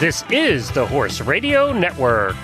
This is the Horse Radio Network.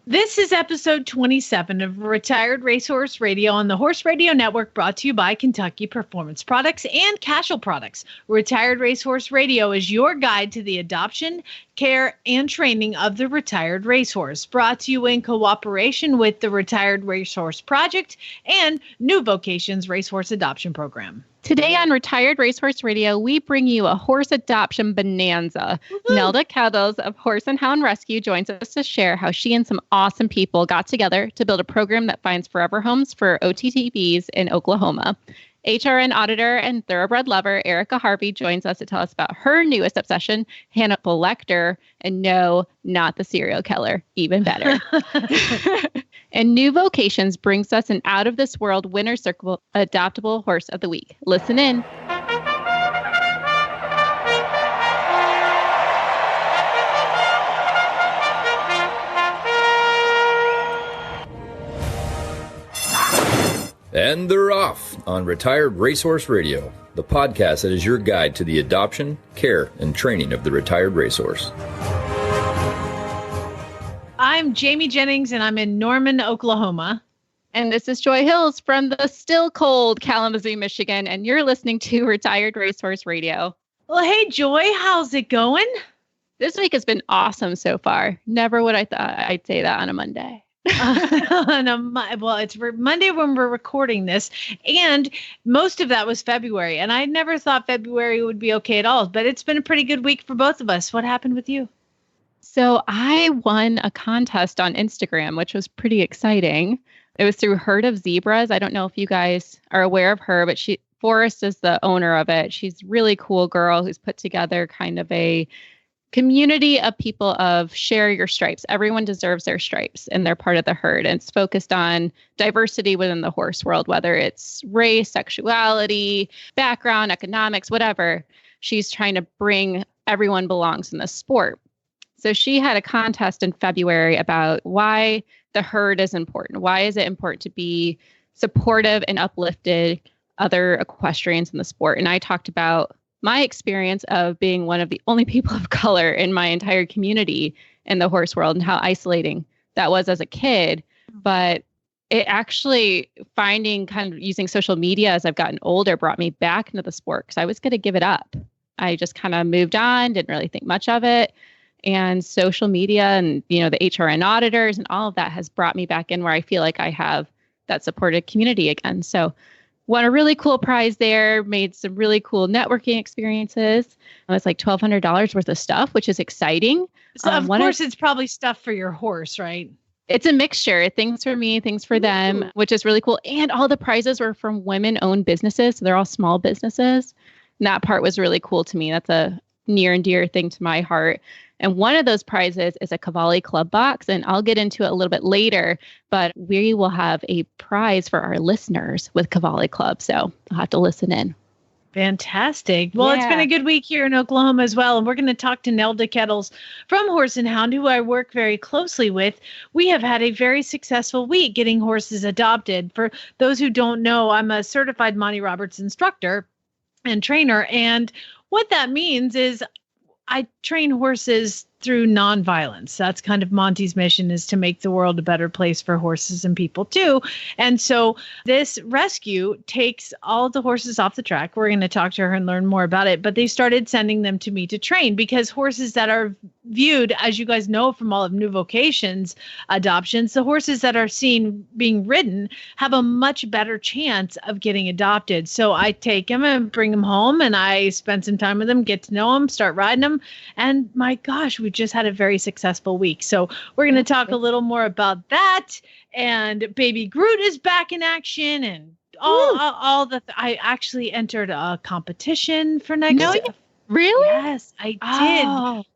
This is episode 27 of Retired Racehorse Radio on the Horse Radio Network, brought to you by Kentucky Performance Products and Cashel Products. Retired Racehorse Radio is your guide to the adoption, care, and training of the retired racehorse, brought to you in cooperation with the Retired Racehorse Project and New Vocations Racehorse Adoption Program. Today on Retired Racehorse Radio, we bring you a horse adoption bonanza. Woo-hoo! Nelda Kettles of Horse and Hound Rescue joins us to share how she and some awesome people got together to build a program that finds forever homes for OTTBs in Oklahoma. HRN Auditor and thoroughbred lover Erika Harvey joins us to tell us about her newest obsession, Hannibel Lector, and no, not the serial killer, even better. And New Vocations brings us an out-of-this-world winner's circle adoptable horse of the week. Listen in. And they're off on Retired Racehorse Radio, the podcast that is your guide to the adoption, care, and training of the retired racehorse. I'm Jamie Jennings, and I'm in Norman, Oklahoma. And this is Joy Hills from the still cold Kalamazoo, Michigan, and you're listening to Retired Racehorse Radio. Well, hey, Joy, how's it going? This week has been awesome so far. Never would I thought I'd say that on a Monday. Well, it's Monday when we're recording this, and most of that was February, and I never thought February would be okay at all, but it's been a pretty good week for both of us. What happened with you? So I won a contest on Instagram, which was pretty exciting. It was through Herd of Zebras. I don't know if you guys are aware of her, but Forrest is the owner of it. She's a really cool girl who's put together kind of a community of people of share your stripes. Everyone deserves their stripes, and they're part of the herd. And it's focused on diversity within the horse world, whether it's race, sexuality, background, economics, whatever. She's trying to bring everyone belongs in the sport. So she had a contest in February about why the herd is important. Why is it important to be supportive and uplifted other equestrians in the sport? And I talked about my experience of being one of the only people of color in my entire community in the horse world and how isolating that was as a kid. But it actually, finding kind of using social media as I've gotten older, brought me back into the sport because I was going to give it up. I just kind of moved on, didn't really think much of it. And social media and, the HRN auditors and all of that has brought me back in where I feel like I have that supported community again. So won a really cool prize there, made some really cool networking experiences. It was like $1,200 worth of stuff, which is exciting. So of course, it's probably stuff for your horse, right? It's a mixture. Things for me, things for them, which is really cool. And all the prizes were from women-owned businesses. So they're all small businesses. And that part was really cool to me. That's a near and dear thing to my heart. And one of those prizes is a Cavalli Club box, and I'll get into it a little bit later, but we will have a prize for our listeners with Cavalli Club, so I'll have to listen in. Fantastic. Well, It's been a good week here in Oklahoma as well, and we're going to talk to Nelda Kettles from Horse and Hound, who I work very closely with. We have had a very successful week getting horses adopted. For those who don't know, I'm a certified Monty Roberts instructor and trainer, and what that means is I train horses through nonviolence. That's kind of Monty's mission, is to make the world a better place for horses and people too. And so this rescue takes all the horses off the track. We're going to talk to her and learn more about it. But they started sending them to me to train because horses that are viewed, as you guys know from all of New Vocations adoptions, the horses that are seen being ridden have a much better chance of getting adopted. So I take them and bring them home, and I spend some time with them, get to know them, start riding them. And my gosh, we just had a very successful week. So we're going to talk a little more about that. And Baby Groot is back in action, and all the. I actually entered a competition for next. No, really? Yes, I did.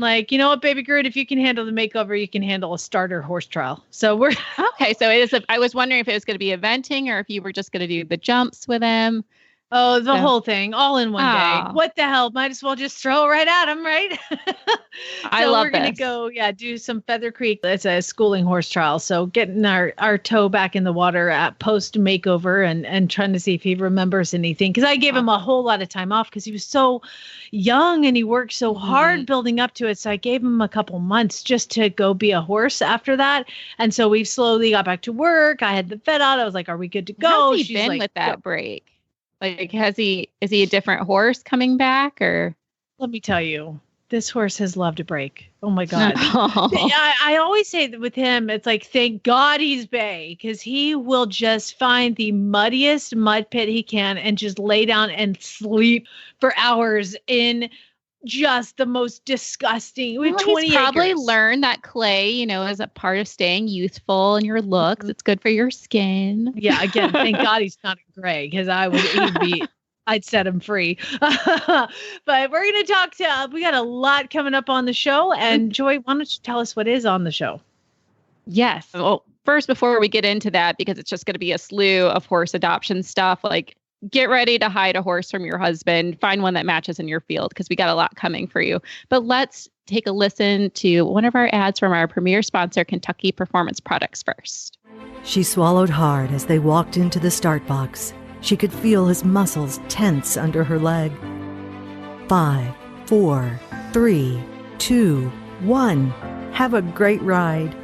Like, you know what, Baby Groot, if you can handle the makeover, you can handle a starter horse trial. So we're okay. So it is. I was wondering if it was going to be eventing or if you were just going to do the jumps with him. Oh, the whole thing, all in one day. Oh. What the hell? Might as well just throw it right at him, right? I love we're going to go, do some Feather Creek. It's a schooling horse trial. So getting our toe back in the water at post makeover and trying to see if he remembers anything. Because I gave him a whole lot of time off because he was so young and he worked so hard building up to it. So I gave him a couple months just to go be a horse after that. And so we've slowly got back to work. I had the vet out. I was like, are we good to go? How's he been with that break? Like, is he a different horse coming back, or? Let me tell you, this horse has loved a break. Oh my God. I always say that with him, it's like, thank God he's bay, because he will just find the muddiest mud pit he can and just lay down and sleep for hours in just the most disgusting. Well, he's probably learned that clay, is a part of staying youthful and your looks. It's good for your skin. Yeah. Again, thank God he's not a gray, because I'd set him free. But we're going to talk we got a lot coming up on the show. And Joy, why don't you tell us what is on the show? Yes. Well, first, before we get into that, because it's just going to be a slew of horse adoption stuff, like, get ready to hide a horse from your husband. Find one that matches in your field, because we got a lot coming for you. But let's take a listen to one of our ads from our premier sponsor, Kentucky Performance Products, first. She swallowed hard as they walked into the start box. She could feel his muscles tense under her leg. 5, 4, 3, 2, 1. Have a great ride.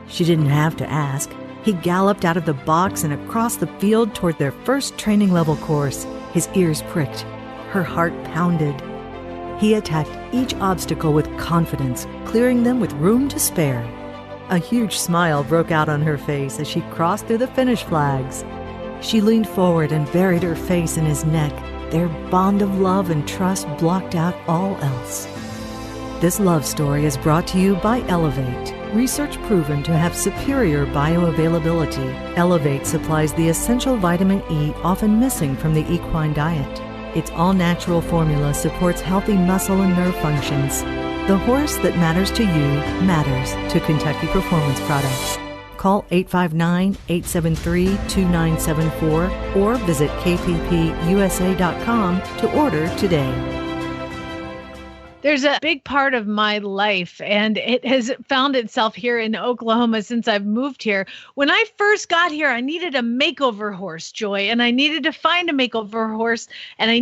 She didn't have to ask. He galloped out of the box and across the field toward their first training level course. His ears pricked. Her heart pounded. He attacked each obstacle with confidence, clearing them with room to spare. A huge smile broke out on her face as she crossed through the finish flags. She leaned forward and buried her face in his neck. Their bond of love and trust blocked out all else. This love story is brought to you by Elevate. Research proven to have superior bioavailability. Elevate supplies the essential vitamin E often missing from the equine diet. Its all-natural formula supports healthy muscle and nerve functions. The horse that matters to you matters to Kentucky Performance Products. Call 859-873-2974 or visit kppusa.com to order today. There's a big part of my life, and it has found itself here in Oklahoma since I've moved here. When I first got here, I needed a makeover horse, Joy, and I needed to find a makeover horse, and I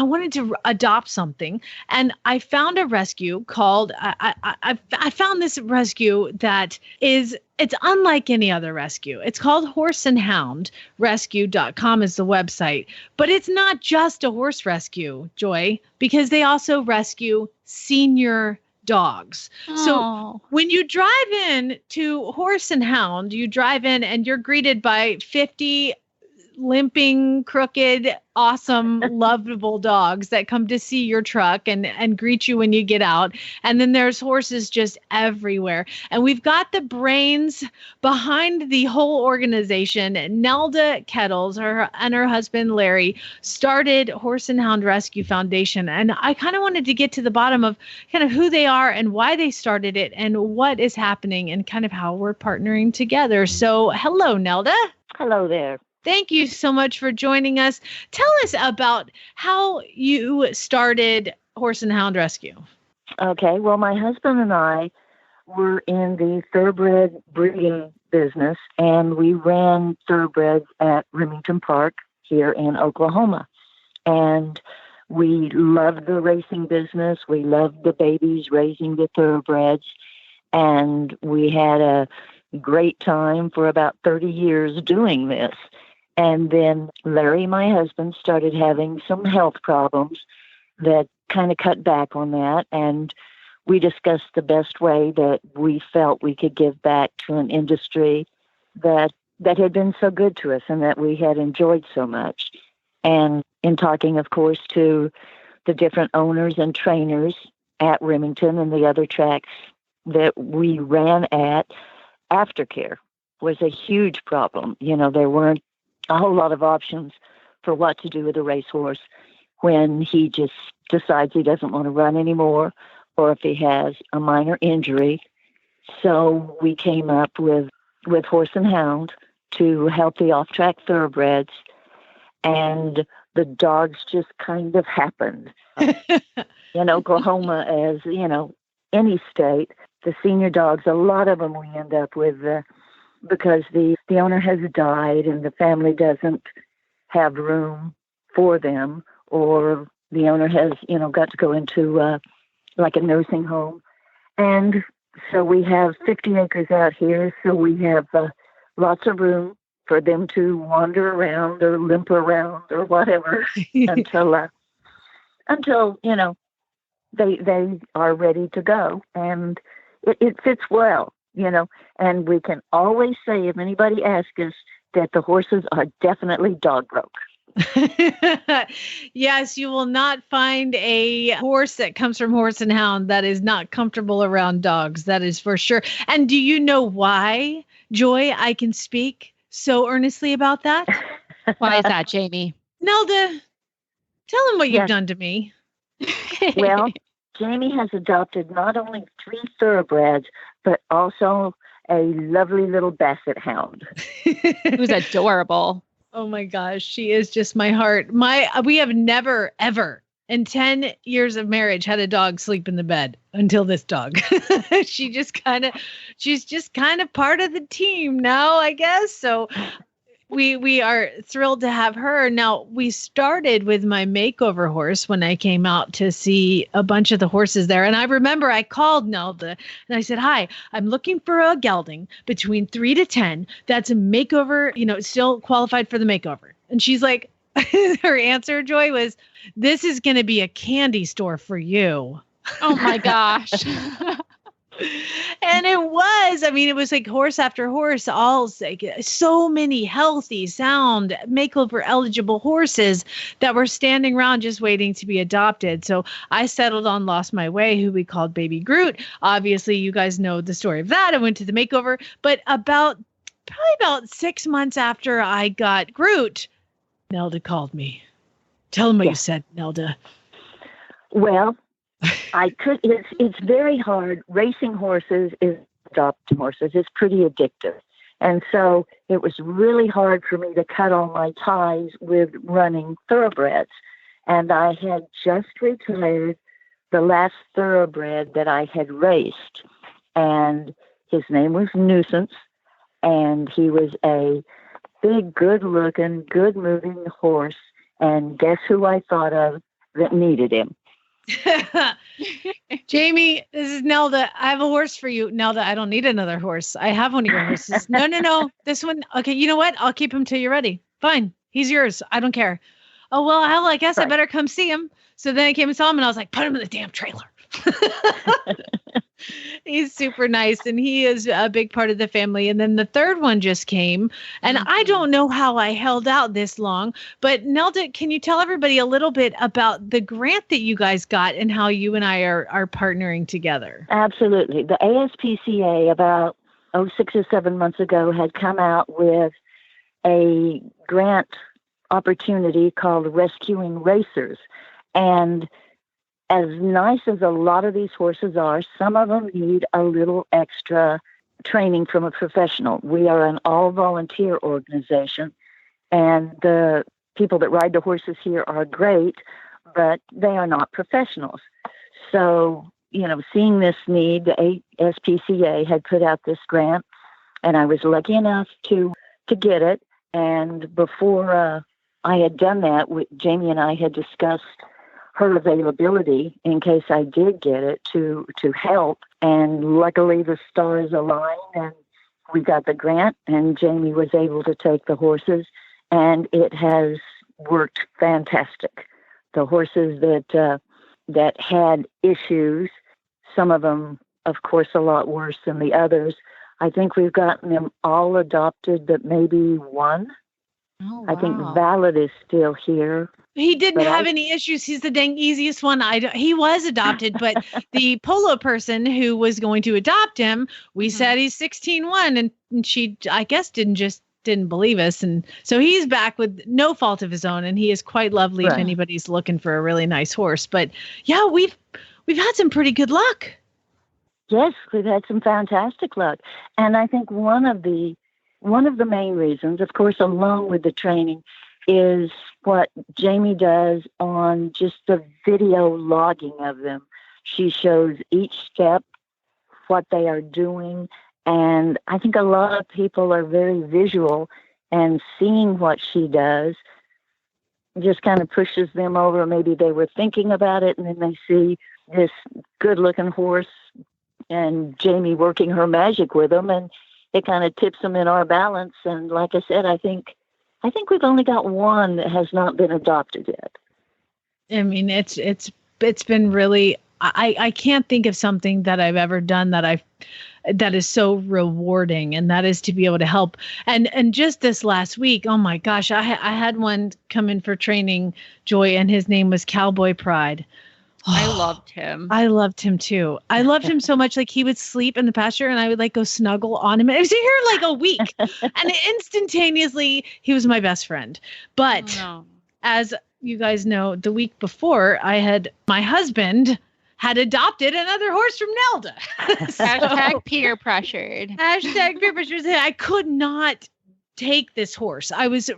wanted to adopt something, and I found a rescue called, I found this rescue that it's unlike any other rescue. It's called Horse and Hound. Rescue.com is the website. But it's not just a horse rescue, Joy, because they also rescue senior dogs. Oh. So when you drive in to Horse and Hound, you drive in and you're greeted by 50 limping, crooked, awesome, lovable dogs that come to see your truck and greet you when you get out. And then there's horses just everywhere. And we've got the brains behind the whole organization. Nelda Kettles, and her husband, Larry, started Horse and Hound Rescue Foundation. And I kind of wanted to get to the bottom of kind of who they are and why they started it and what is happening and kind of how we're partnering together. So hello, Nelda. Hello there. Thank you so much for joining us. Tell us about how you started Horse and Hound Rescue. Okay, well, my husband and I were in the thoroughbred breeding business, and we ran thoroughbreds at Remington Park here in Oklahoma. And we loved the racing business. We loved the babies, raising the thoroughbreds. And we had a great time for about 30 years doing this. And then Larry, my husband, started having some health problems that kind of cut back on that. And we discussed the best way that we felt we could give back to an industry that had been so good to us and that we had enjoyed so much. And in talking, of course, to the different owners and trainers at Remington and the other tracks that we ran at, aftercare was a huge problem. There weren't a whole lot of options for what to do with a racehorse when he just decides he doesn't want to run anymore, or if he has a minor injury. So we came up with Horse and Hound to help the off-track thoroughbreds. And the dogs just kind of happened. In Oklahoma, as any state, the senior dogs, a lot of them we end up with because the owner has died and the family doesn't have room for them, or the owner has, got to go into like a nursing home. And so we have 50 acres out here, so we have lots of room for them to wander around or limp around or whatever until they are ready to go. And it fits well, and we can always say, if anybody asks us, that the horses are definitely dog broke. Yes, you will not find a horse that comes from Horse and Hound that is not comfortable around dogs. That is for sure. And do you know why, Joy, I can speak so earnestly about that? Why is that, Jamie? Nelda, tell him what you've done to me. Well, Jamie has adopted not only 3 thoroughbreds, but also a lovely little basset hound. Who's adorable. Oh my gosh, she is just my heart. We have never, ever in 10 years of marriage had a dog sleep in the bed until this dog. she's just kind of part of the team now, I guess. So we are thrilled to have her. Now, we started with my makeover horse when I came out to see a bunch of the horses there. And I remember I called Nelda and I said, hi, I'm looking for a gelding between 3 to 10. That's a makeover, still qualified for the makeover. And she's like, her answer, Joy, was, this is going to be a candy store for you. Oh my gosh. And it was, it was like horse after horse, all like so many healthy, sound, makeover eligible horses that were standing around just waiting to be adopted. So I settled on Lost My Way, who we called Baby Groot. Obviously, you guys know the story of that. I went to the makeover, but probably about 6 months after I got Groot, Nelda called me. Tell him what you said, Nelda. Well, it's very hard. Racing horses is adopting horses. It's pretty addictive. And so it was really hard for me to cut all my ties with running thoroughbreds. And I had just retired the last thoroughbred that I had raced. And his name was Nuisance. And he was a big, good-looking, good-moving horse. And guess who I thought of that needed him? Jamie, this is Nelda. I have a horse for you. Nelda, I don't need another horse. I have one of your horses. No. This one. Okay, you know what? I'll keep him till you're ready. Fine. He's yours. I don't care. Oh, well, hell, I guess I better come see him. So then I came and saw him and I was like, put him in the damn trailer. He's super nice and he is a big part of the family. And then the third one just came and I don't know how I held out this long, but Nelda, can you tell everybody a little bit about the grant that you guys got and how you and I are partnering together? Absolutely. The ASPCA about 6 or 7 months ago had come out with a grant opportunity called Rescuing Racers. And as nice as a lot of these horses are, some of them need a little extra training from a professional. We are an all-volunteer organization, and the people that ride the horses here are great, but they are not professionals. So, seeing this need, the ASPCA had put out this grant, and I was lucky enough to get it. And before I had done that, Jamie and I had discussed her availability in case I did get it to help. And luckily the stars aligned and we got the grant and Jamie was able to take the horses and it has worked fantastic. The horses that had issues, some of them, of course, a lot worse than the others. I think we've gotten them all adopted, but maybe one. Oh, wow. I think Valid is still here. He didn't have any issues. He's the dang easiest one. He was adopted, but the polo person who was going to adopt him, we said he's 16-1, and she, I guess, didn't believe us. And so he's back with no fault of his own, and he is quite lovely if anybody's looking for a really nice horse. But yeah, we've had some pretty good luck. Yes, we've had some fantastic luck. And I think one of the main reasons, of course, along with the training, is what Jamie does on just the video logging of them. She shows each step, what they are doing, and I think a lot of people are very visual, and seeing what she does just kind of pushes them over. Maybe they were thinking about it, and then they see this good-looking horse and Jamie working her magic with them, and it kind of tips them in our balance. And like I said, I think we've only got one that has not been adopted yet. I mean, it's been really, I can't think of something that I've ever done that is so rewarding, and that is to be able to help. And just this last week, oh my gosh, I had one come in for training, Joy, and his name was Cowboy Pride. I loved him. I loved him too. I loved him so much. Like, he would sleep in the pasture and I would like go snuggle on him. I was here like a week and instantaneously he was my best friend. But as you guys know, the week before, my husband had adopted another horse from Nelda. Hashtag peer pressured. Hashtag peer pressured. I could not take this horse. I was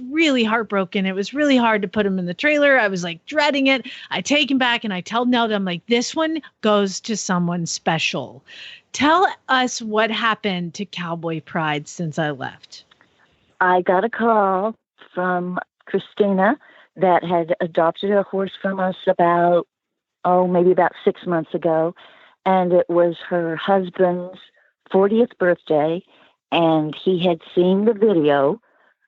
really heartbroken. It was really hard to put him in the trailer. I was like dreading it. I take him back and I tell Nelda, I'm like, this one goes to someone special. Tell us what happened to Cowboy Pride since I left. I got a call from Christina that had adopted a horse from us maybe about 6 months ago. And it was her husband's 40th birthday. And he had seen the video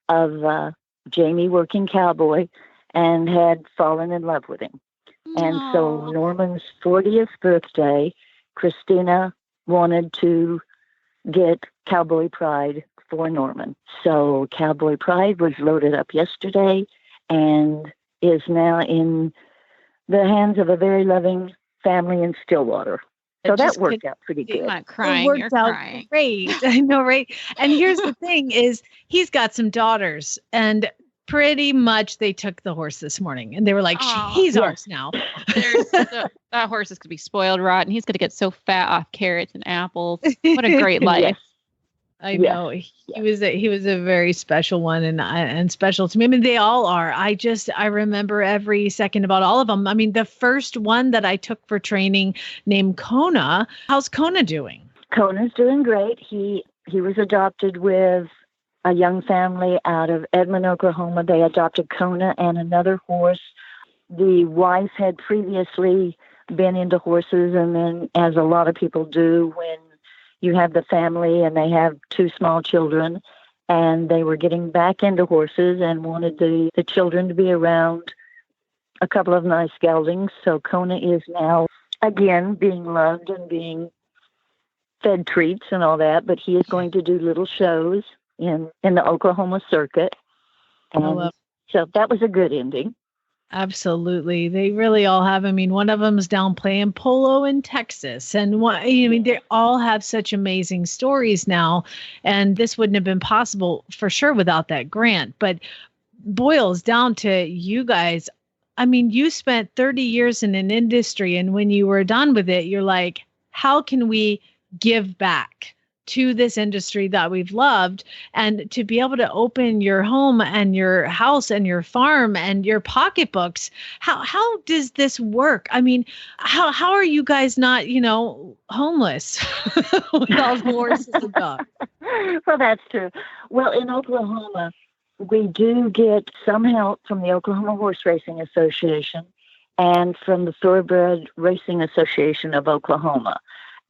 of Jamie working Cowboy and had fallen in love with him. Aww. And so Norman's 40th birthday, Christina wanted to get Cowboy Pride for Norman. So Cowboy Pride was loaded up yesterday and is now in the hands of a very loving family in Stillwater. So that worked out pretty good. I'm not crying. It worked You're out crying. Great. I know, right? And here's the thing is he's got some daughters, and pretty much they took the horse this morning and they were like, he's ours now. That horse is going to be spoiled rotten. He's going to get so fat off carrots and apples. What a great life. Yes. I know. He was a very special one and special to me. I mean, they all are. I remember every second about all of them. I mean, the first one that I took for training named Kona. How's Kona doing? Kona's doing great. He was adopted with a young family out of Edmond, Oklahoma. They adopted Kona and another horse. The wife had previously been into horses, and then, as a lot of people do when you have the family and they have two small children, and they were getting back into horses and wanted the children to be around a couple of nice geldings. So Kona is now, again, being loved and being fed treats and all that, but he is going to do little shows in the Oklahoma circuit. And so that was a good ending. Absolutely. They really all have. I mean, one of them is down playing polo in Texas. And they all have such amazing stories now. And this wouldn't have been possible for sure without that grant. But boils down to you guys. I mean, you spent 30 years in an industry, and when you were done with it, you're like, how can we give back to this industry that we've loved, and to be able to open your home and your house and your farm and your pocketbooks? How does this work? I mean, how are you guys not, homeless with all the horses and dogs? Well, that's true. Well, in Oklahoma, we do get some help from the Oklahoma Horse Racing Association and from the Thoroughbred Racing Association of Oklahoma.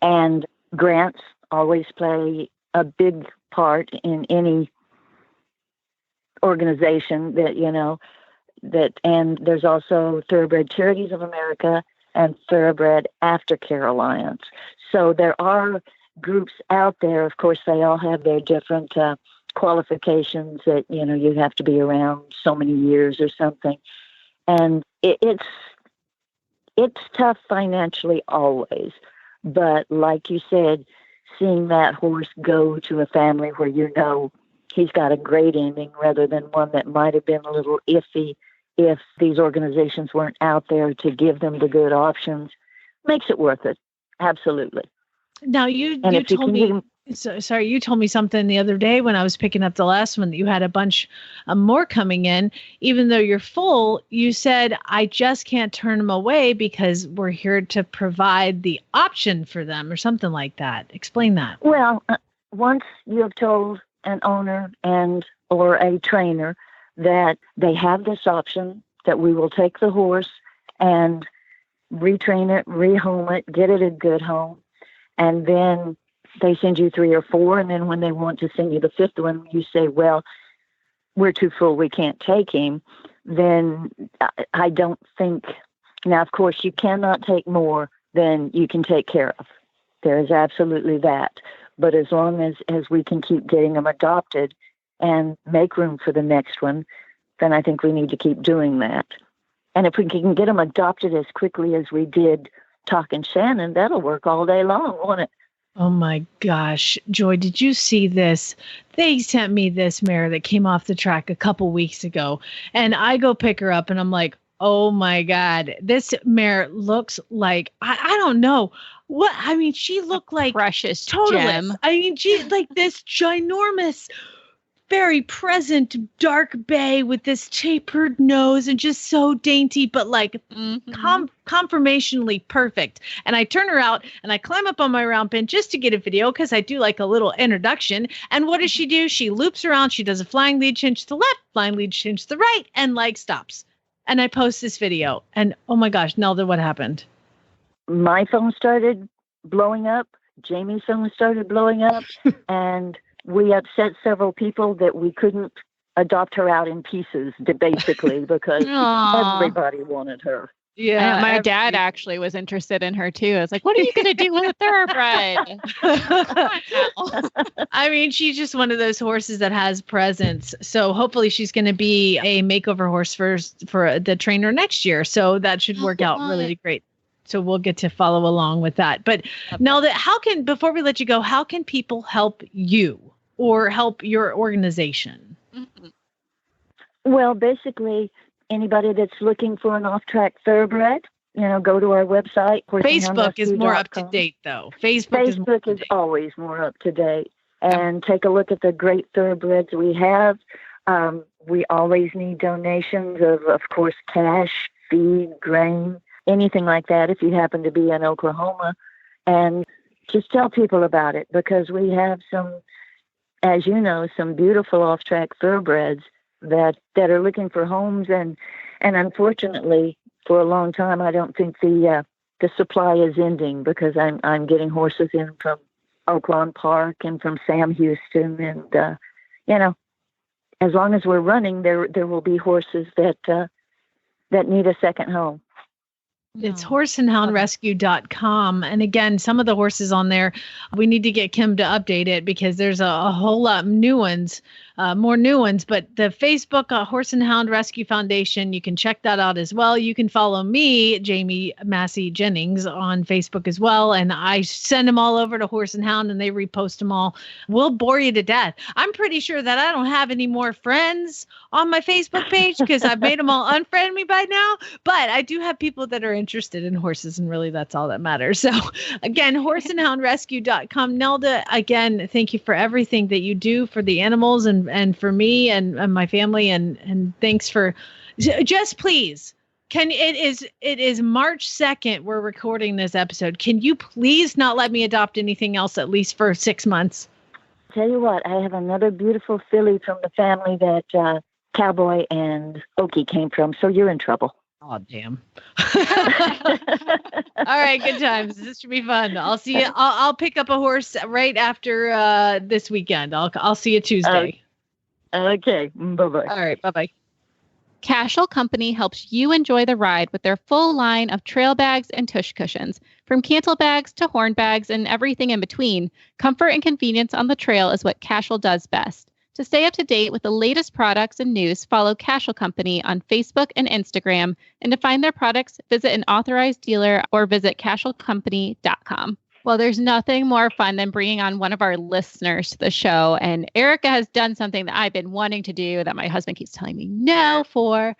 And grants always play a big part in any organization and there's also Thoroughbred Charities of America and Thoroughbred Aftercare Alliance. So there are groups out there. Of course, they all have their different qualifications that, you have to be around so many years or something. And it's tough financially always. But like you said, seeing that horse go to a family where he's got a great ending rather than one that might have been a little iffy if these organizations weren't out there to give them the good options makes it worth it. Absolutely. Now you told me. Sorry, you told me something the other day when I was picking up the last one that you had a bunch more coming in. Even though you're full, you said, I just can't turn them away because we're here to provide the option for them or something like that. Explain that. Well, once you have told an owner or a trainer that they have this option, that we will take the horse and retrain it, rehome it, get it a good home, and then they send you 3 or 4, and then when they want to send you the 5th one, you say, well, we're too full, we can't take him. Then I don't think, now, of course, you cannot take more than you can take care of. There is absolutely that. But as long as we can keep getting them adopted and make room for the next one, then I think we need to keep doing that. And if we can get them adopted as quickly as we did Talkin' Shannon, that'll work all day long, won't it? Oh my gosh, Joy, did you see this? They sent me this mare that came off the track a couple weeks ago, and I go pick her up and I'm like, oh my God, this mare looks like, I don't know what, I mean, she looked like precious gem. I mean, she like this ginormous, very present dark bay with this tapered nose and just so dainty, but like conformationally perfect. And I turn her out and I climb up on my round pin just to get a video because I do like a little introduction. And what does she do? She loops around. She does a flying lead change to the left, flying lead change to the right, and like stops. And I post this video. And oh my gosh, Nelda, what happened? My phone started blowing up. Jamie's phone started blowing up. And we upset several people that we couldn't adopt her out in pieces, basically, because everybody wanted her. Yeah, my dad actually was interested in her too. I was like, what are you going to do with a thoroughbred? I mean, she's just one of those horses that has presence. So hopefully she's going to be a makeover horse for the trainer next year. So that should work out really great. So we'll get to follow along with that. But Nelda, before we let you go, how can people help you or help your organization? Mm-hmm. Well, basically, anybody that's looking for an off-track thoroughbred, go to our website. Facebook is more up to date, though. Facebook is always more up to date. And take a look at the great thoroughbreds we have. We always need donations of course, cash, feed, grain, anything like that if you happen to be in Oklahoma. And just tell people about it, because we have some, as you know, some beautiful off-track thoroughbreds that are looking for homes. And unfortunately, for a long time, I don't think the supply is ending, because I'm getting horses in from Oaklawn Park and from Sam Houston. And, as long as we're running, there will be horses that need a second home. It's horseandhoundrescue.com. And again, some of the horses on there, we need to get Kim to update it because there's a whole lot new ones, more new ones. But the Facebook Horse and Hound Rescue Foundation, you can check that out as well. You can follow me, Jamie Massey Jennings, on Facebook as well. And I send them all over to Horse and Hound and they repost them all. We'll bore you to death. I'm pretty sure that I don't have any more friends on my Facebook page because I've made them all unfriend me by now. But I do have people that are interested in horses, and really that's all that matters. So again, horseandhoundrescue.com. Nelda, again, thank you for everything that you do for the animals and for me and my family, and thanks for just please. It is March 2nd. We're recording this episode. Can you please not let me adopt anything else at least for 6 months? Tell you what, I have another beautiful filly from the family that Cowboy and Okie came from. So you're in trouble. Oh, damn. All right. Good times. This should be fun. I'll see you. I'll pick up a horse right after this weekend. I'll see you Tuesday. Okay. Bye-bye. All right. Bye-bye. Cashel Company helps you enjoy the ride with their full line of trail bags and tush cushions. From cantle bags to horn bags and everything in between, comfort and convenience on the trail is what Cashel does best. To stay up to date with the latest products and news, follow Cashel Company on Facebook and Instagram. And to find their products, visit an authorized dealer or visit cashelcompany.com. Well, there's nothing more fun than bringing on one of our listeners to the show. And Erika has done something that I've been wanting to do that my husband keeps telling me no for.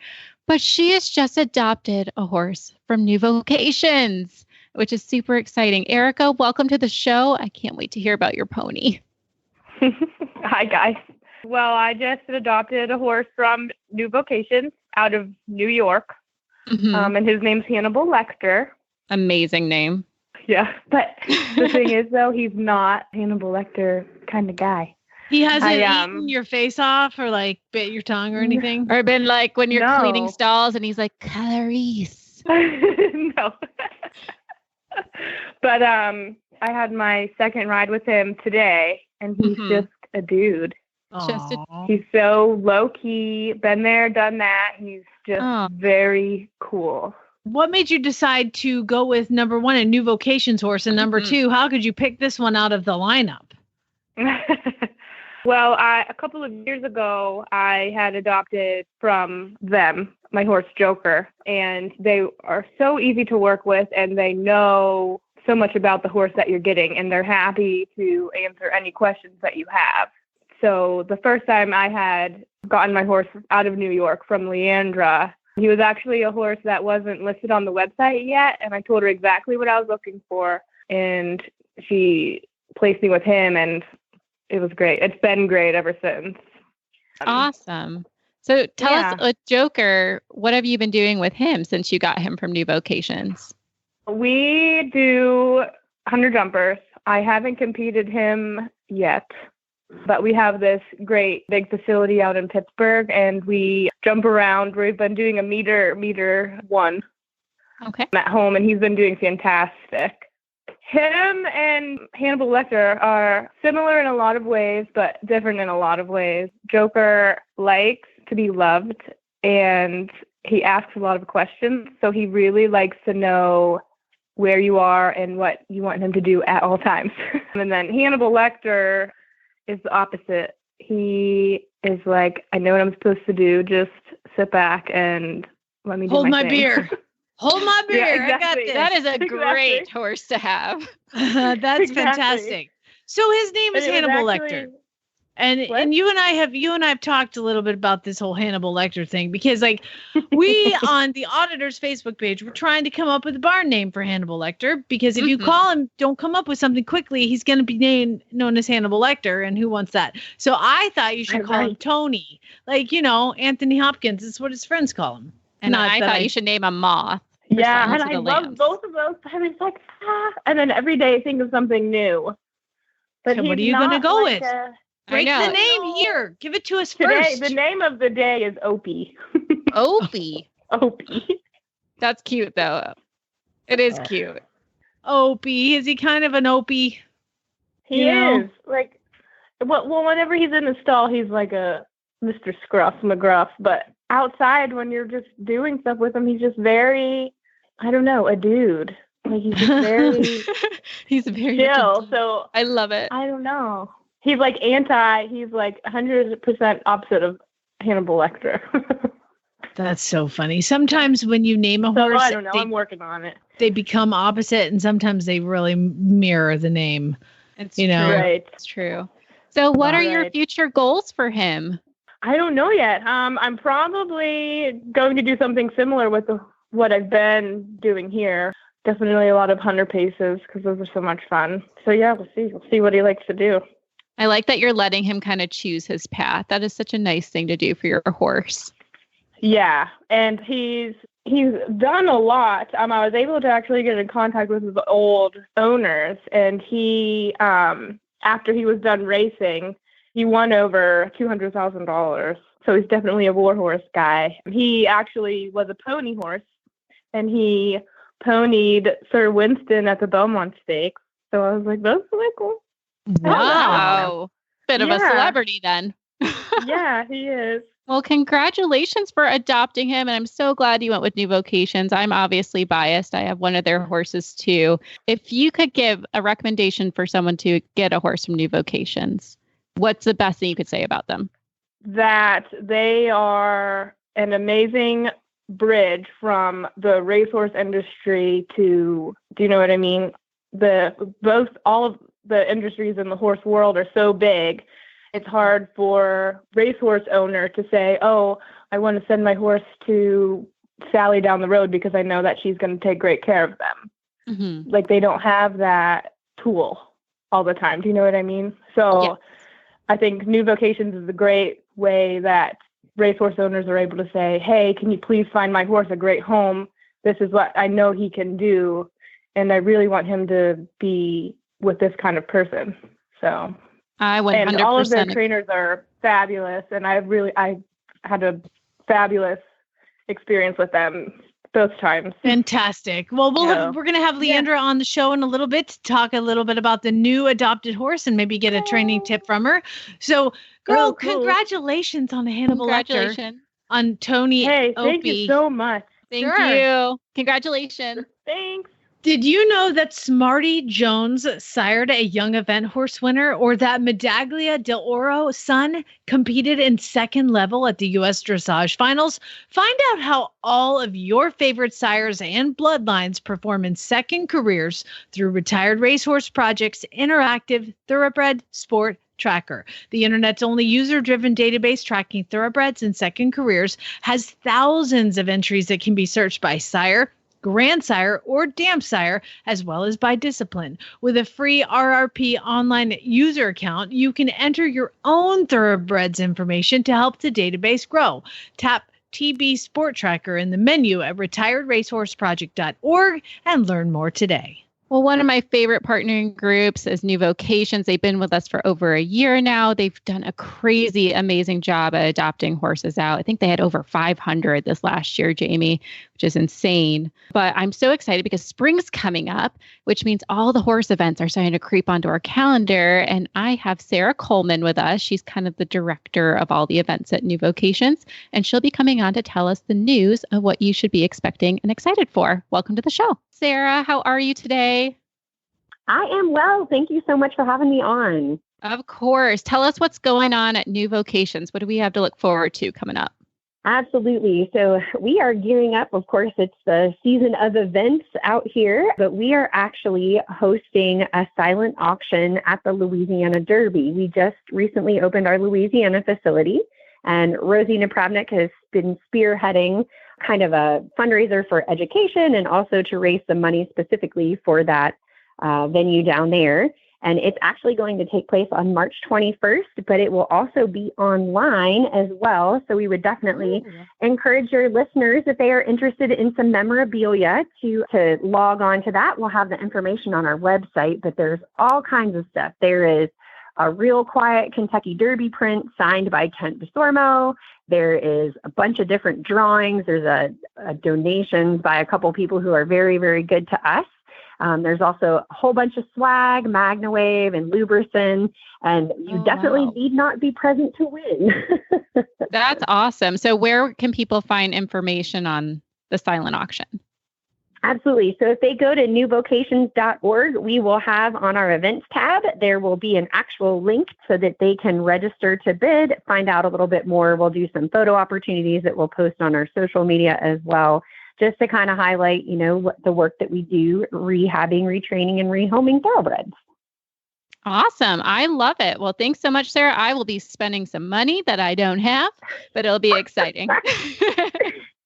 But she has just adopted a horse from New Vocations. which is super exciting. Erika, welcome to the show. I can't wait to hear about your pony. Hi, guys. Well, I just adopted a horse from New Vocations out of New York, and his name's Hannibel Lector. Amazing name. Yeah, but the thing is, though, he's not Hannibel Lector kind of guy. He hasn't eaten your face off or like bit your tongue or anything? Or been like when you're cleaning stalls and he's like, Clarice. No. But I had my second ride with him today, and he's just a dude. He's so low-key, been there, done that. He's just very cool. What made you decide to go with number one, a New Vocations horse, and number two, how could you pick this one out of the lineup? Well, a couple of years ago, I had adopted from them my horse Joker, and they are so easy to work with, and they know so much about the horse that you're getting, and they're happy to answer any questions that you have. So the first time I had gotten my horse out of New York from Leandra, he was actually a horse that wasn't listed on the website yet, and I told her exactly what I was looking for, and she placed me with him, and it was great. It's been great ever since. Awesome. So tell us, with Joker, what have you been doing with him since you got him from New Vocations? We do 100 jumpers. I haven't competed him yet, but we have this great big facility out in Pittsburgh, and we jump around. We've been doing a meter one at home, and he's been doing fantastic. Him and Hannibel Lector are similar in a lot of ways, but different in a lot of ways. Joker likes to be loved, and he asks a lot of questions, so he really likes to know where you are and what you want him to do at all times. And then Hannibel Lector is the opposite. He is like, I know what I'm supposed to do. Just sit back and let me do Hold my thing. beer. Hold my beer. Yeah, exactly. I got this. That is a great horse to have. That's fantastic. So his name is Hannibel Lector. And you and I have talked a little bit about this whole Hannibel Lector thing, because like we on the Auditor's Facebook page, we're trying to come up with a barn name for Hannibel Lector, because if you call him, don't come up with something quickly, he's going to be known as Hannibel Lector, and who wants that? So I thought you should call him Tony, like, Anthony Hopkins is what his friends call him. And I thought you should name him Moth. Yeah, and I love both of those. I was like, and then every day I think of something new. But so what are you going to go with? Break the name here. Give it to us today, first. The name of the day is Opie. Opie. Opie. That's cute, though. It is cute. Opie. Is he kind of an Opie? He is. Like, well, whenever he's in the stall, he's like a Mr. Scruff McGruff. But outside, when you're just doing stuff with him, he's just very, I don't know, a dude. Like, he's just very he's very chill. So I love it. I don't know. He's like he's like 100% opposite of Hannibel Lector. That's so funny. Sometimes when you name a horse, I don't know. I'm working on it. They become opposite, and sometimes they really mirror the name. It's true. Right. It's true. So what are your future goals for him? I don't know yet. I'm probably going to do something similar with what I've been doing here. Definitely a lot of 100 paces, because those are so much fun. So yeah, we'll see. We'll see what he likes to do. I like that you're letting him kind of choose his path. That is such a nice thing to do for your horse. Yeah, and he's done a lot. I was able to actually get in contact with his old owners, and he, after he was done racing, he won over $200,000. So he's definitely a war horse guy. He actually was a pony horse, and he ponied Sir Winston at the Belmont Stakes. So I was like, that's really cool. Wow. Bit of a celebrity then. Yeah, he is. Well, congratulations for adopting him. And I'm so glad you went with New Vocations. I'm obviously biased. I have one of their horses too. If you could give a recommendation for someone to get a horse from New Vocations, what's the best thing you could say about them? That they are an amazing bridge from the racehorse industry to, do you know what I mean? All of the industries in the horse world are so big. It's hard for racehorse owner to say, oh, I want to send my horse to Sally down the road because I know that she's going to take great care of them. Like they don't have that tool all the time. Do you know what I mean? So I think New Vocations is a great way that racehorse owners are able to say, hey, can you please find my horse a great home? This is what I know he can do. And I really want him to be with this kind of person. So I 100% and all of their trainers are fabulous. And I had a fabulous experience with them both times. Fantastic. Well, we're going to have Leandra on the show in a little bit to talk a little bit about the new adopted horse and maybe get a training tip from her. So, girl, congratulations on the Hannibel Lector on Tony. Hey, thank you so much. Thank you. Congratulations. Thanks. Did you know that Smarty Jones sired a young event horse winner, or that Medaglia del Oro son competed in second level at the U.S. Dressage Finals? Find out how all of your favorite sires and bloodlines perform in second careers through Retired Racehorse Project's interactive thoroughbred sport tracker. The internet's only user-driven database tracking thoroughbreds and second careers has thousands of entries that can be searched by sire, grandsire, or dam sire, as well as by discipline. With a free RRP online user account, you can enter your own thoroughbreds information to help the database grow. Tap TB Sport Tracker in the menu at retiredracehorseproject.org and learn more today. Well, one of my favorite partnering groups is New Vocations. They've been with us for over a year now. They've done a crazy, amazing job at adopting horses out. I think they had over 500 this last year, Jamie, which is insane. But I'm so excited because spring's coming up, which means all the horse events are starting to creep onto our calendar. And I have Sarah Coleman with us. She's kind of the director of all the events at New Vocations. And she'll be coming on to tell us the news of what you should be expecting and excited for. Welcome to the show. Sarah, how are you today? I am well. Thank you so much for having me on. Of course. Tell us what's going on at New Vocations. What do we have to look forward to coming up? Absolutely. So we are gearing up. Of course, it's the season of events out here, but we are actually hosting a silent auction at the Louisiana Derby. We just recently opened our Louisiana facility, and Rosie Napravnik has been spearheading kind of a fundraiser for education and also to raise some money specifically for that venue down there. And it's actually going to take place on March 21st, but it will also be online as well. So we would definitely encourage your listeners, if they are interested in some memorabilia, to log on to that. We'll have the information on our website, but there's all kinds of stuff. There is a real quiet Kentucky Derby print signed by Kent DeSormo. There is a bunch of different drawings. There's a donations by a couple people who are very, very good to us. There's also a whole bunch of swag, MagnaWave and Luberson, and you definitely need not be present to win. That's awesome. So where can people find information on the silent auction? Absolutely. So if they go to newvocations.org, we will have on our events tab, there will be an actual link so that they can register to bid, find out a little bit more. We'll do some photo opportunities that we'll post on our social media as well, just to kind of highlight, what the work that we do, rehabbing, retraining, and rehoming thoroughbreds. Awesome. I love it. Well, thanks so much, Sarah. I will be spending some money that I don't have, but it'll be exciting.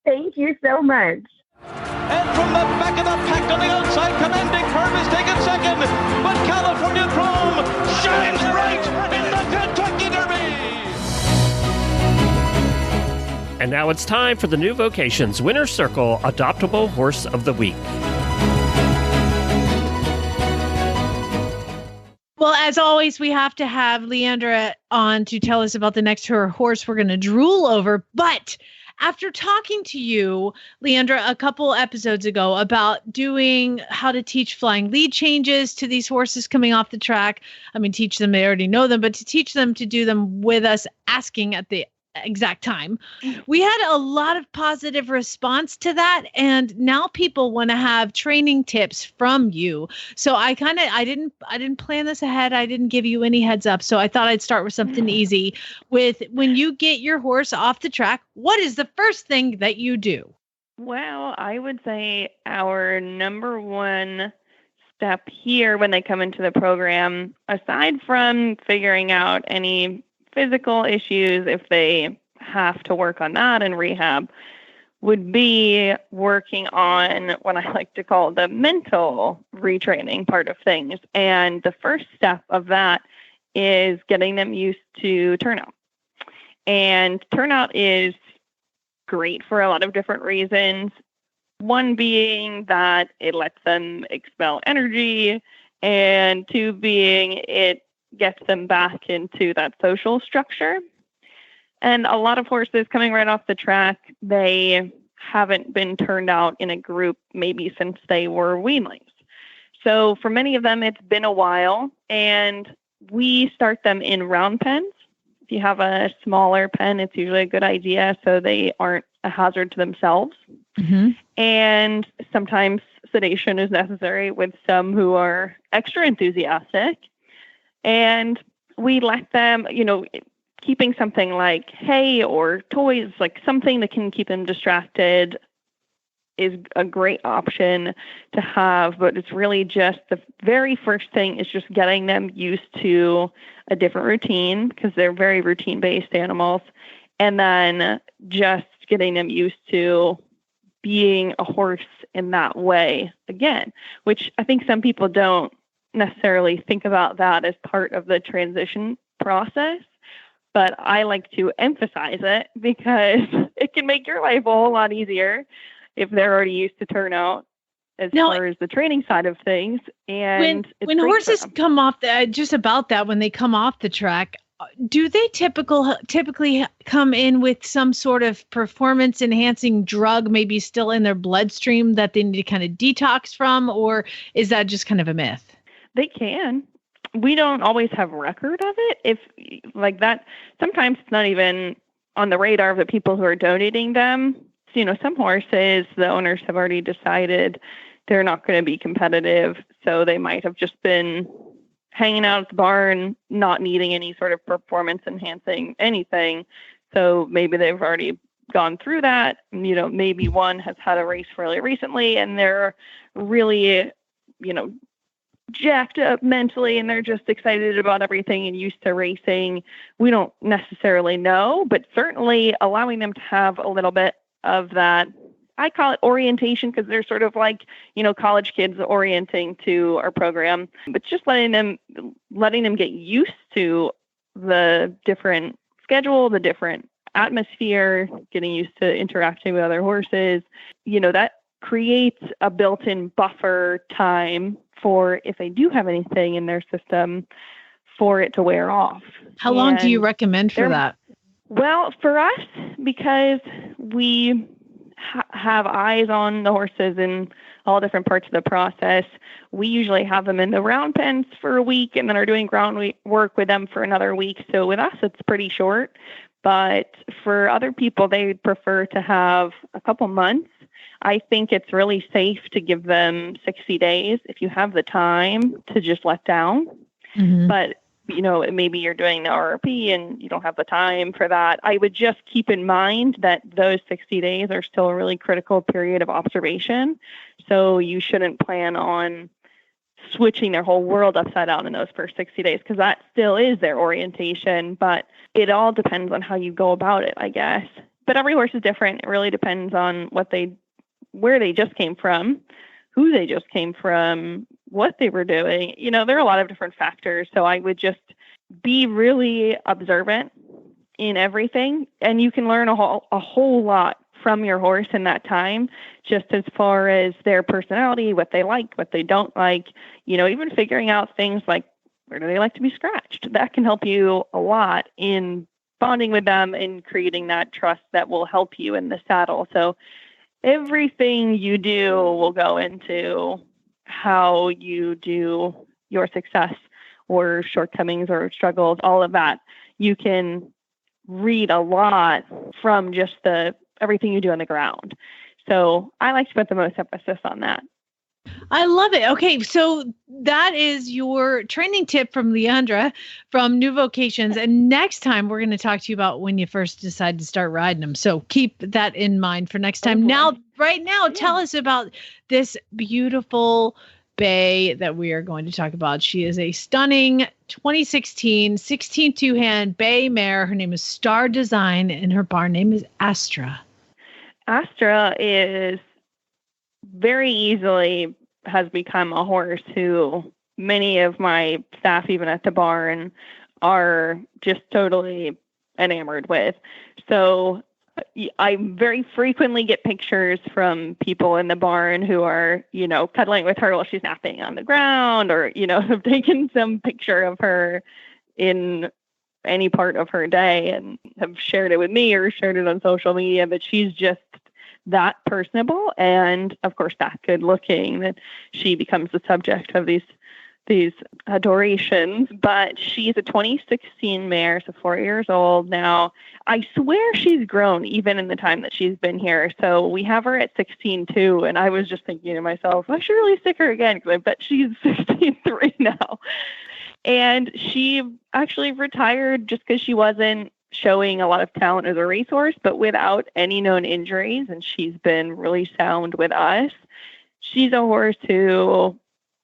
Thank you so much. And from the back of the pack on the outside, Commanding Curve is taken second, but California Chrome shines bright in the Kentucky Derby. And now it's time for the New Vocations Winner's Circle Adoptable Horse of the Week. Well, as always, we have to have Leandra on to tell us about the next horse we're going to drool over. But after talking to you, Leandra, a couple episodes ago about doing how to teach flying lead changes to these horses coming off the track. I mean, teach them, they already know them, but to teach them to do them with us asking at the exact time. We had a lot of positive response to that. And now people want to have training tips from you. So I didn't plan this ahead. I didn't give you any heads up. So I thought I'd start with something easy with when you get your horse off the track, what is the first thing that you do? Well, I would say our number one step here when they come into the program, aside from figuring out any physical issues, if they have to work on that in rehab, would be working on what I like to call the mental retraining part of things. And the first step of that is getting them used to turnout. And turnout is great for a lot of different reasons. One being that it lets them expel energy, and two being it gets them back into that social structure. And a lot of horses coming right off the track, they haven't been turned out in a group maybe since they were weanlings. So for many of them, it's been a while, and we start them in round pens. If you have a smaller pen, it's usually a good idea so they aren't a hazard to themselves. Mm-hmm. And sometimes sedation is necessary with some who are extra enthusiastic. And we let them, keeping something like hay or toys, like something that can keep them distracted, is a great option to have. But it's really just the very first thing is just getting them used to a different routine, because they're very routine-based animals. And then just getting them used to being a horse in that way again, which I think some people don't necessarily think about that as part of the transition process. But I like to emphasize it because it can make your life a whole lot easier if they're already used to turnout as far as the training side of things. And when horses come off when they come off the track, do they typically come in with some sort of performance enhancing drug, maybe still in their bloodstream, that they need to kind of detox from, or is that just kind of a myth? They can. We don't always have record of it. If like that, sometimes it's not even on the radar of the people who are donating them. So, some horses, the owners have already decided they're not going to be competitive. So they might have just been hanging out at the barn, not needing any sort of performance enhancing anything. So maybe they've already gone through that. Maybe one has had a race really recently and they're really, jacked up mentally and they're just excited about everything and used to racing. We don't necessarily know, but certainly allowing them to have a little bit of that. I call it orientation because they're sort of like, college kids orienting to our program, but just letting them get used to the different schedule, the different atmosphere, getting used to interacting with other horses. That creates a built-in buffer time for if they do have anything in their system for it to wear off. How long do you recommend for that? Well, for us, because we have eyes on the horses in all different parts of the process, we usually have them in the round pens for a week and then are doing ground work with them for another week. So with us, it's pretty short. But for other people, they prefer to have a couple months. I think it's really safe to give them 60 days if you have the time to just let down. Mm-hmm. But, maybe you're doing the RRP and you don't have the time for that. I would just keep in mind that those 60 days are still a really critical period of observation. So you shouldn't plan on switching their whole world upside down in those first 60 days, because that still is their orientation. But it all depends on how you go about it, I guess. But every horse is different. It really depends on where they just came from, who they just came from, what they were doing. There are a lot of different factors. So I would just be really observant in everything. And you can learn a whole lot from your horse in that time, just as far as their personality, what they like, what they don't like, even figuring out things like, where do they like to be scratched? That can help you a lot in bonding with them and creating that trust that will help you in the saddle. So everything you do will go into how you do your success or shortcomings or struggles, all of that. You can read a lot from just everything you do on the ground. So I like to put the most emphasis on that. I love it. Okay, so that is your training tip from Leandra from New Vocations. And next time we're going to talk to you about when you first decide to start riding them. So keep that in mind for next time. Right now, tell us about this beautiful bay that we are going to talk about. She is a stunning 2016 16 two-hand bay mare. Her name is Star Design and her barn name is Astra. Astra is very easily has become a horse who many of my staff, even at the barn, are just totally enamored with. So I very frequently get pictures from people in the barn who are, cuddling with her while she's napping on the ground, or, have taken some picture of her in any part of her day and have shared it with me or shared it on social media. But she's just that personable and, of course, that good looking that she becomes the subject of these adorations. But she's a 2016 mare, so 4 years old now. I swear she's grown even in the time that she's been here. So we have her at 16.2, and I was just thinking to myself, I should really stick her again, because I bet she's 16.3 now. And she actually retired just because she wasn't showing a lot of talent as a racehorse, but without any known injuries, and she's been really sound with us. She's a horse who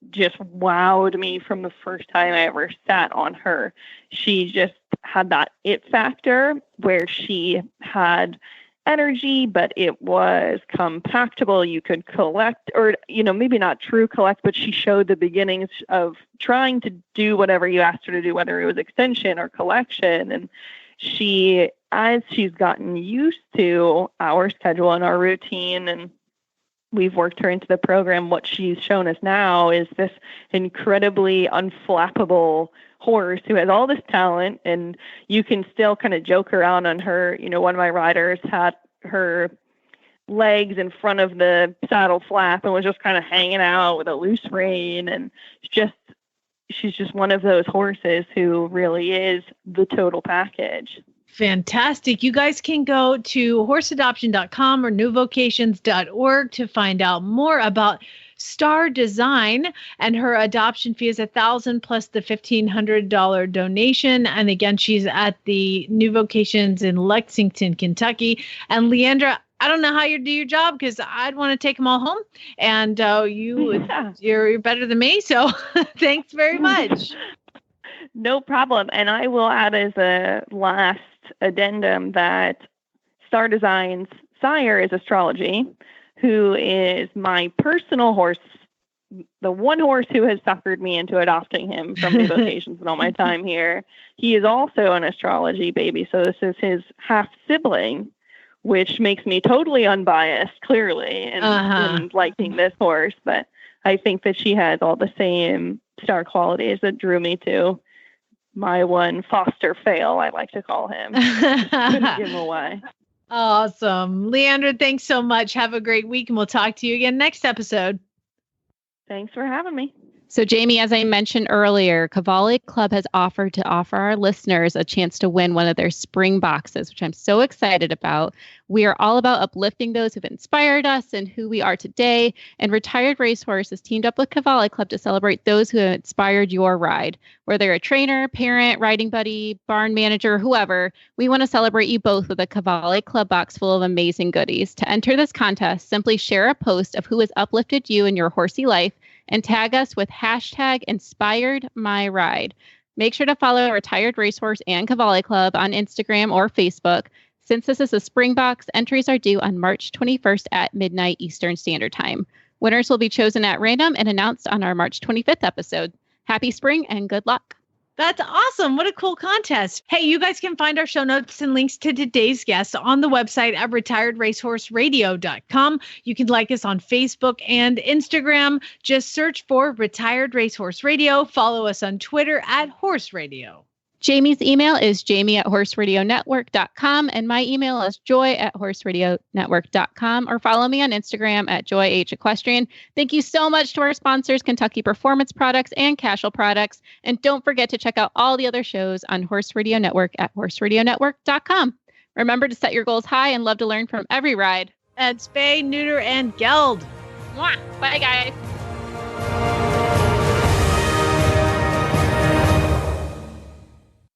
just wowed me from the first time I ever sat on her. She just had that it factor where she had energy, but it was compactable. You could collect, or, maybe not true collect, but she showed the beginnings of trying to do whatever you asked her to do, whether it was extension or collection. And she, as she's gotten used to our schedule and our routine, and we've worked her into the program, what she's shown us now is this incredibly unflappable horse who has all this talent, and you can still kind of joke around on her. One of my riders had her legs in front of the saddle flap and was just kind of hanging out with a loose rein, and she's just one of those horses who really is the total package. Fantastic. You guys can go to horseadoption.com or newvocations.org to find out more about Star Design, and her adoption fee is $1,000 plus the $1,500 donation. And again, she's at the New Vocations in Lexington, Kentucky. And Leandra, I don't know how you do your job, because I'd want to take them all home, and you're better than me. So thanks very much. No problem. And I will add as a last addendum that Star Design's sire is Astrology, who is my personal horse, the one horse who has suckered me into adopting him from New Vocations and all my time here. He is also an Astrology baby, so this is his half sibling, which makes me totally unbiased, clearly, in liking this horse. But I think that she has all the same star qualities that drew me to my one foster fail, I like to call him. Couldn't give him away. Awesome. Leandra, thanks so much. Have a great week, and we'll talk to you again next episode. Thanks for having me. So, Jamie, as I mentioned earlier, Cavalli Club has offered to offer our listeners a chance to win one of their spring boxes, which I'm so excited about. We are all about uplifting those who've inspired us and who we are today. And Retired Racehorse has teamed up with Cavalli Club to celebrate those who have inspired your ride. Whether you're a trainer, parent, riding buddy, barn manager, whoever, we want to celebrate you both with a Cavalli Club box full of amazing goodies. To enter this contest, simply share a post of who has uplifted you in your horsey life and tag us with #InspiredMyRide. Make sure to follow Retired Racehorse and Cavalli Club on Instagram or Facebook. Since this is a spring box, entries are due on March 21st at midnight Eastern Standard Time. Winners will be chosen at random and announced on our March 25th episode. Happy spring and good luck. That's awesome. What a cool contest. Hey, you guys can find our show notes and links to today's guests on the website at retiredracehorseradio.com. You can like us on Facebook and Instagram. Just search for Retired Racehorse Radio. Follow us on Twitter at Horse Radio. Jamie's email is jamie@horseradionetwork.com, and my email is joy@horseradionetwork.com, or follow me on Instagram at joyhequestrian. Thank you so much to our sponsors, Kentucky Performance Products and Cashel Products. And don't forget to check out all the other shows on Horse Radio Network at horseradionetwork.com. Remember to set your goals high and love to learn from every ride. And spay, neuter, and geld. Mwah. Bye, guys.